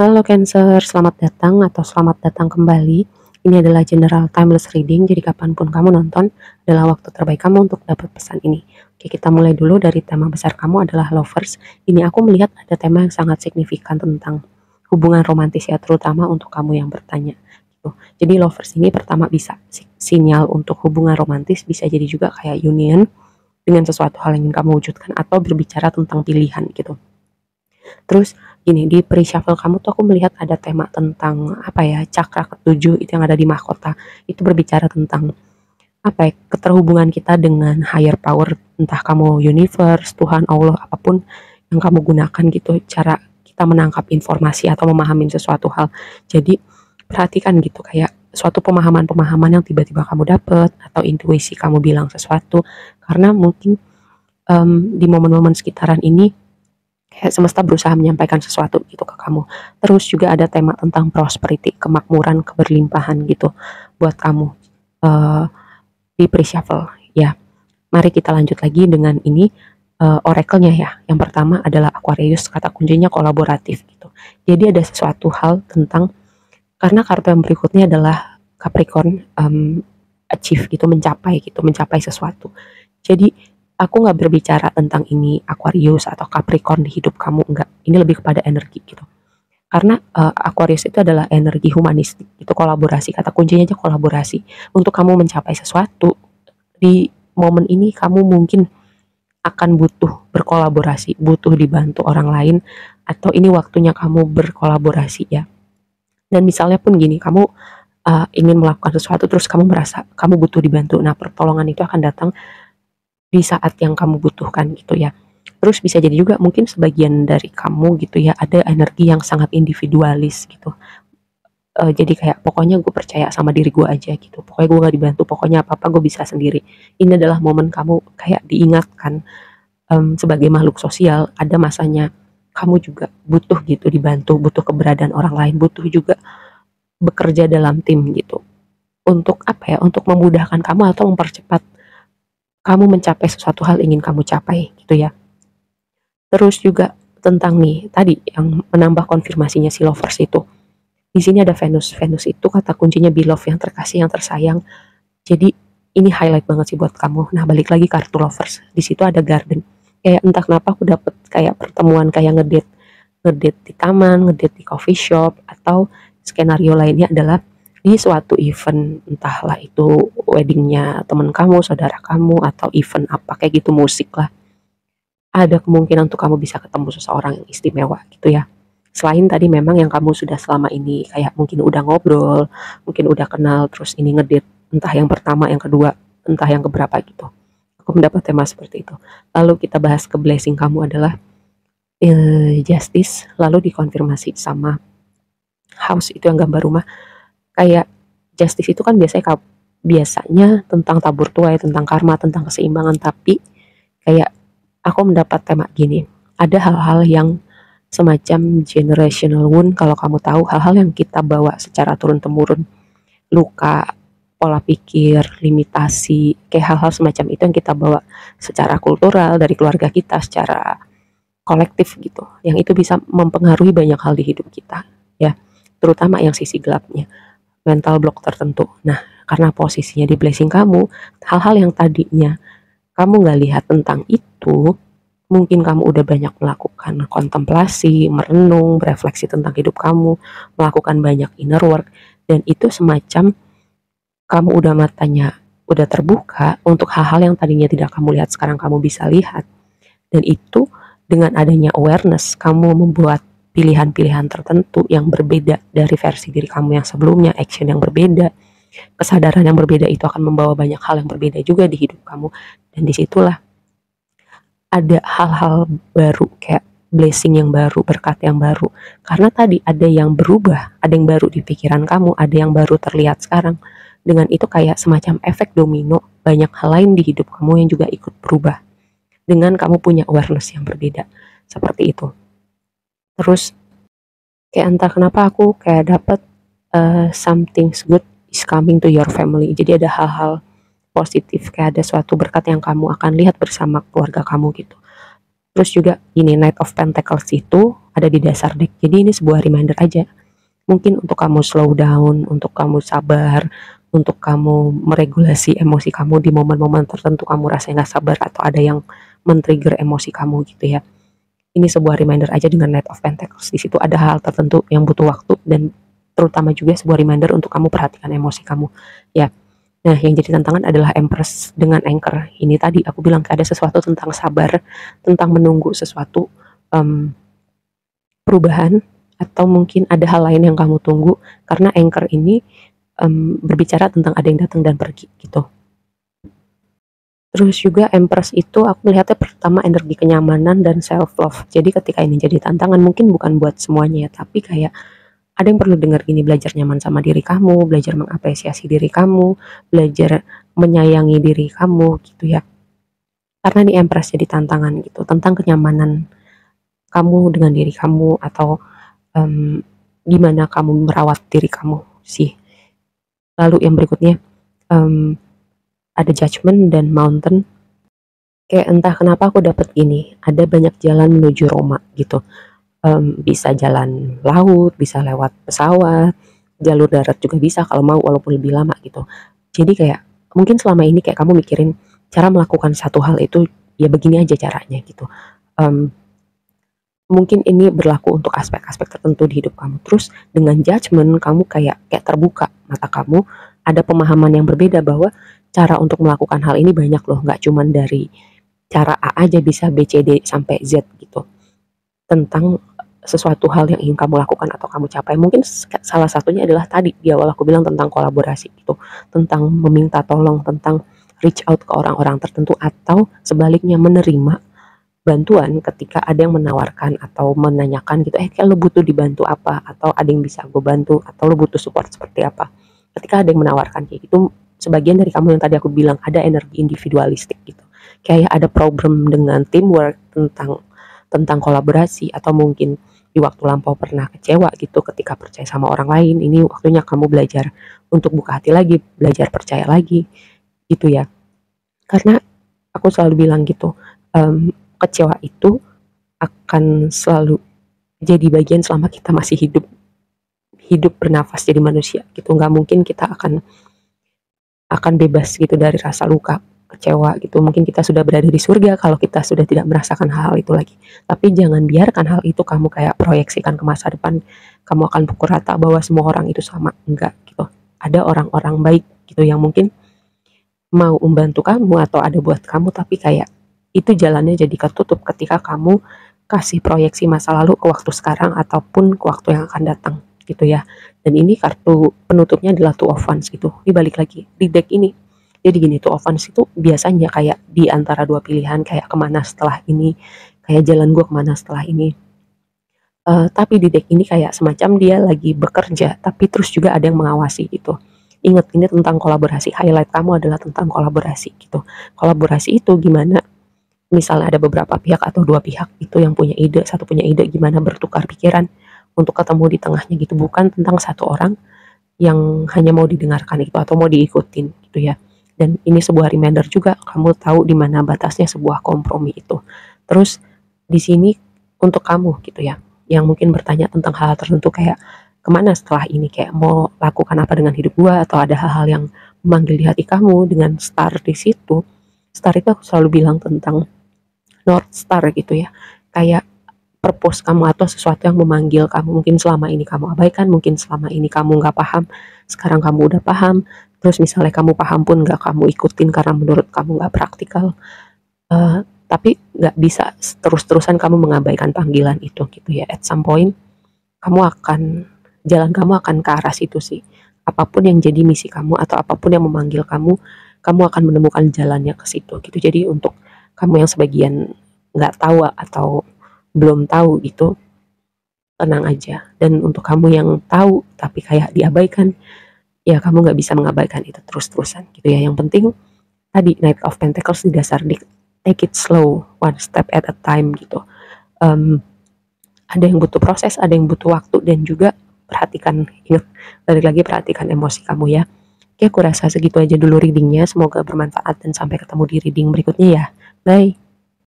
Halo Cancer, selamat datang atau selamat datang kembali. Ini adalah general timeless reading, jadi kapanpun kamu nonton adalah waktu terbaik kamu untuk dapat pesan ini. Oke, kita mulai dulu dari tema besar kamu adalah lovers. Ini aku melihat ada tema yang sangat signifikan tentang hubungan romantis ya, terutama untuk kamu yang bertanya. Gitu. Jadi lovers ini pertama bisa sinyal untuk hubungan romantis, bisa jadi juga kayak union dengan sesuatu hal yang ingin kamu wujudkan atau berbicara tentang pilihan gitu. Terus gini, di pre-shuffle kamu tuh aku melihat ada tema tentang apa ya, cakra ketujuh itu yang ada di mahkota. Itu berbicara tentang apa ya, keterhubungan kita dengan higher power, entah kamu universe, Tuhan, Allah, apapun yang kamu gunakan gitu, cara kita menangkap informasi atau memahami sesuatu hal. Jadi perhatikan gitu kayak suatu pemahaman-pemahaman yang tiba-tiba kamu dapat atau intuisi kamu bilang sesuatu karena mungkin di momen-momen sekitaran ini kayak semesta berusaha menyampaikan sesuatu gitu ke kamu. Terus juga ada tema tentang prosperity, kemakmuran, keberlimpahan gitu buat kamu uh, di pre-shuffle ya. Mari kita lanjut lagi dengan ini oracle-nya ya. Yang pertama adalah Aquarius, kata kuncinya kolaboratif gitu. Jadi ada sesuatu hal tentang, karena kartu yang berikutnya adalah Capricorn, achieve gitu, mencapai sesuatu. Jadi aku nggak berbicara tentang ini Aquarius atau Capricorn di hidup kamu, enggak. Ini lebih kepada energi gitu. Karena Aquarius itu adalah energi humanistik, itu kolaborasi. Kata kuncinya aja kolaborasi. Untuk kamu mencapai sesuatu di momen ini kamu mungkin akan butuh berkolaborasi, butuh dibantu orang lain, atau ini waktunya kamu berkolaborasi ya. Dan misalnya pun gini, kamu ingin melakukan sesuatu terus kamu merasa kamu butuh dibantu. Nah, pertolongan itu akan datang di saat yang kamu butuhkan gitu ya. Terus bisa jadi juga mungkin sebagian dari kamu gitu ya ada energi yang sangat individualis gitu. Jadi kayak pokoknya gue percaya sama diri gue aja gitu. Pokoknya gue gak dibantu, pokoknya apa-apa gue bisa sendiri. Ini adalah momen kamu kayak diingatkan sebagai makhluk sosial ada masanya kamu juga butuh gitu dibantu, butuh keberadaan orang lain, butuh juga bekerja dalam tim gitu. Untuk apa ya? Untuk memudahkan kamu atau mempercepat kamu mencapai sesuatu hal ingin kamu capai gitu ya. Terus juga tentang nih tadi yang menambah konfirmasinya si lovers itu. Di sini ada Venus. Venus itu kata kuncinya beloved, yang terkasih, yang tersayang. Jadi ini highlight banget sih buat kamu. Nah, balik lagi kartu lovers. Di situ ada garden. Kayak entah kenapa aku dapet kayak pertemuan kayak ngedate, ngedate di taman, ngedate di coffee shop, atau skenario lainnya adalah di suatu event, entahlah itu weddingnya teman kamu, saudara kamu, atau event apa kayak gitu, musik lah. Ada kemungkinan untuk kamu bisa ketemu seseorang yang istimewa gitu ya. Selain tadi memang yang kamu sudah selama ini kayak mungkin udah ngobrol, mungkin udah kenal, terus ini ngedate, entah yang pertama, yang kedua, entah yang keberapa gitu. Aku mendapat tema seperti itu. Lalu kita bahas ke blessing kamu adalah justice, lalu dikonfirmasi sama house itu yang gambar rumah. Kayak justice itu kan biasanya tentang tabur tuai, tentang karma, tentang keseimbangan, tapi kayak aku mendapat tema gini, ada hal-hal yang semacam generational wound, kalau kamu tahu hal-hal yang kita bawa secara turun-temurun, luka, pola pikir, limitasi, kayak hal-hal semacam itu yang kita bawa secara kultural dari keluarga kita, secara kolektif gitu, yang itu bisa mempengaruhi banyak hal di hidup kita ya, terutama yang sisi gelapnya, mental block tertentu. Nah, karena posisinya di blessing kamu, hal-hal yang tadinya kamu nggak lihat tentang itu, mungkin kamu udah banyak melakukan kontemplasi, merenung, berefleksi tentang hidup kamu, melakukan banyak inner work, dan itu semacam kamu udah matanya udah terbuka untuk hal-hal yang tadinya tidak kamu lihat sekarang kamu bisa lihat. Dan itu dengan adanya awareness kamu membuat pilihan-pilihan tertentu yang berbeda dari versi diri kamu yang sebelumnya, action yang berbeda, kesadaran yang berbeda itu akan membawa banyak hal yang berbeda juga di hidup kamu. Dan disitulah ada hal-hal baru, kayak blessing yang baru, berkat yang baru. Karena tadi ada yang berubah, ada yang baru di pikiran kamu, ada yang baru terlihat sekarang. Dengan itu kayak semacam efek domino, banyak hal lain di hidup kamu yang juga ikut berubah. Dengan kamu punya awareness yang berbeda. Seperti itu. Terus kayak entah kenapa aku kayak dapet something good is coming to your family. Jadi ada hal-hal positif, kayak ada suatu berkat yang kamu akan lihat bersama keluarga kamu gitu. Terus juga ini Knight of Pentacles itu ada di dasar deck. Jadi ini sebuah reminder aja. Mungkin untuk kamu slow down, untuk kamu sabar, untuk kamu meregulasi emosi kamu di momen-momen tertentu kamu rasanya nggak sabar atau ada yang men-trigger emosi kamu gitu ya. Ini sebuah reminder aja dengan Knight of Pentacles. Di situ ada hal tertentu yang butuh waktu dan terutama juga sebuah reminder untuk kamu perhatikan emosi kamu ya. Nah, yang jadi tantangan adalah Empress dengan Anchor. Ini tadi aku bilang ada sesuatu tentang sabar, tentang menunggu sesuatu perubahan, atau mungkin ada hal lain yang kamu tunggu, karena Anchor ini berbicara tentang ada yang datang dan pergi gitu. Terus juga Empress itu aku melihatnya pertama energi kenyamanan dan self love. Jadi ketika ini jadi tantangan mungkin bukan buat semuanya ya, tapi kayak ada yang perlu dengar gini, belajar nyaman sama diri kamu, belajar mengapresiasi diri kamu, belajar menyayangi diri kamu gitu ya. Karena di Empress jadi tantangan gitu, tentang kenyamanan kamu dengan diri kamu atau gimana kamu merawat diri kamu sih. Lalu yang berikutnya ada Judgment dan Mountain. Kayak entah kenapa aku dapat gini, ada banyak jalan menuju Roma gitu. Bisa jalan laut, bisa lewat pesawat, jalur darat juga bisa kalau mau walaupun lebih lama gitu. Jadi kayak mungkin selama ini kayak kamu mikirin cara melakukan satu hal itu ya begini aja caranya gitu. Mungkin ini berlaku untuk aspek-aspek tertentu di hidup kamu. Terus dengan Judgment kamu kayak terbuka mata kamu, ada pemahaman yang berbeda bahwa cara untuk melakukan hal ini banyak loh, nggak cuman dari cara A aja, bisa B, C, D sampai Z gitu. Tentang sesuatu hal yang ingin kamu lakukan atau kamu capai. Mungkin salah satunya adalah tadi di awal aku bilang tentang kolaborasi gitu, tentang meminta tolong, tentang reach out ke orang-orang tertentu, atau sebaliknya menerima bantuan ketika ada yang menawarkan atau menanyakan gitu, kayak lo butuh dibantu apa, atau ada yang bisa gue bantu, atau lo butuh support seperti apa. Ketika ada yang menawarkan kayak gitu, sebagian dari kamu yang tadi aku bilang ada energi individualistik gitu, kayak ada problem dengan teamwork, tentang kolaborasi, atau mungkin di waktu lampau pernah kecewa gitu ketika percaya sama orang lain. Ini waktunya kamu belajar untuk buka hati lagi, belajar percaya lagi gitu ya. Karena aku selalu bilang gitu, kecewa itu akan selalu jadi bagian selama kita masih hidup bernafas jadi manusia gitu. Nggak mungkin kita akan bebas gitu dari rasa luka, kecewa gitu. Mungkin kita sudah berada di surga kalau kita sudah tidak merasakan hal itu lagi. Tapi jangan biarkan hal itu kamu kayak proyeksikan ke masa depan, kamu akan pukul rata bahwa semua orang itu sama. Enggak gitu. Ada orang-orang baik gitu yang mungkin mau membantu kamu atau ada buat kamu, tapi kayak itu jalannya jadi ketutup ketika kamu kasih proyeksi masa lalu ke waktu sekarang ataupun ke waktu yang akan datang gitu ya. Dan ini kartu penutupnya adalah Two of Wands gitu. Ini balik lagi di deck ini. Jadi gini, Two of Wands itu biasanya kayak di antara dua pilihan, kayak kemana setelah ini, kayak jalan gue kemana setelah ini. Tapi di deck ini kayak semacam dia lagi bekerja, tapi terus juga ada yang mengawasi gitu. Ingat, ini tentang kolaborasi. Highlight kamu adalah tentang kolaborasi gitu. Kolaborasi itu gimana? Misalnya ada beberapa pihak atau dua pihak itu yang punya ide, satu punya ide, gimana bertukar pikiran untuk ketemu di tengahnya gitu, bukan tentang satu orang yang hanya mau didengarkan itu atau mau diikutin gitu ya. Dan ini sebuah reminder juga, kamu tahu di mana batasnya sebuah kompromi itu. Terus di sini untuk kamu gitu ya, yang mungkin bertanya tentang hal tertentu kayak kemana setelah ini, kayak mau lakukan apa dengan hidup gua, atau ada hal-hal yang memanggil di hati kamu dengan star di situ. Star itu aku selalu bilang tentang North Star gitu ya, kayak purpose kamu atau sesuatu yang memanggil kamu. Mungkin selama ini kamu abaikan, mungkin selama ini kamu nggak paham, sekarang kamu udah paham. Terus misalnya kamu paham pun nggak kamu ikutin karena menurut kamu nggak praktikal. Tapi nggak bisa terus-terusan kamu mengabaikan panggilan itu gitu ya. At some point jalan kamu akan ke arah situ sih. Apapun yang jadi misi kamu atau apapun yang memanggil kamu, kamu akan menemukan jalannya ke situ gitu. Jadi untuk kamu yang sebagian nggak tahu atau belum tahu gitu, tenang aja. Dan untuk kamu yang tahu tapi kayak diabaikan, ya kamu nggak bisa mengabaikan itu terus-terusan gitu ya. Yang penting tadi Knight of Pentacles di dasar deck, take it slow, one step at a time gitu. Ada yang butuh proses, ada yang butuh waktu, dan juga perhatikan, ingat, balik lagi perhatikan emosi kamu ya. Oke, aku rasa segitu aja dulu readingnya, semoga bermanfaat dan sampai ketemu di reading berikutnya ya. Bye.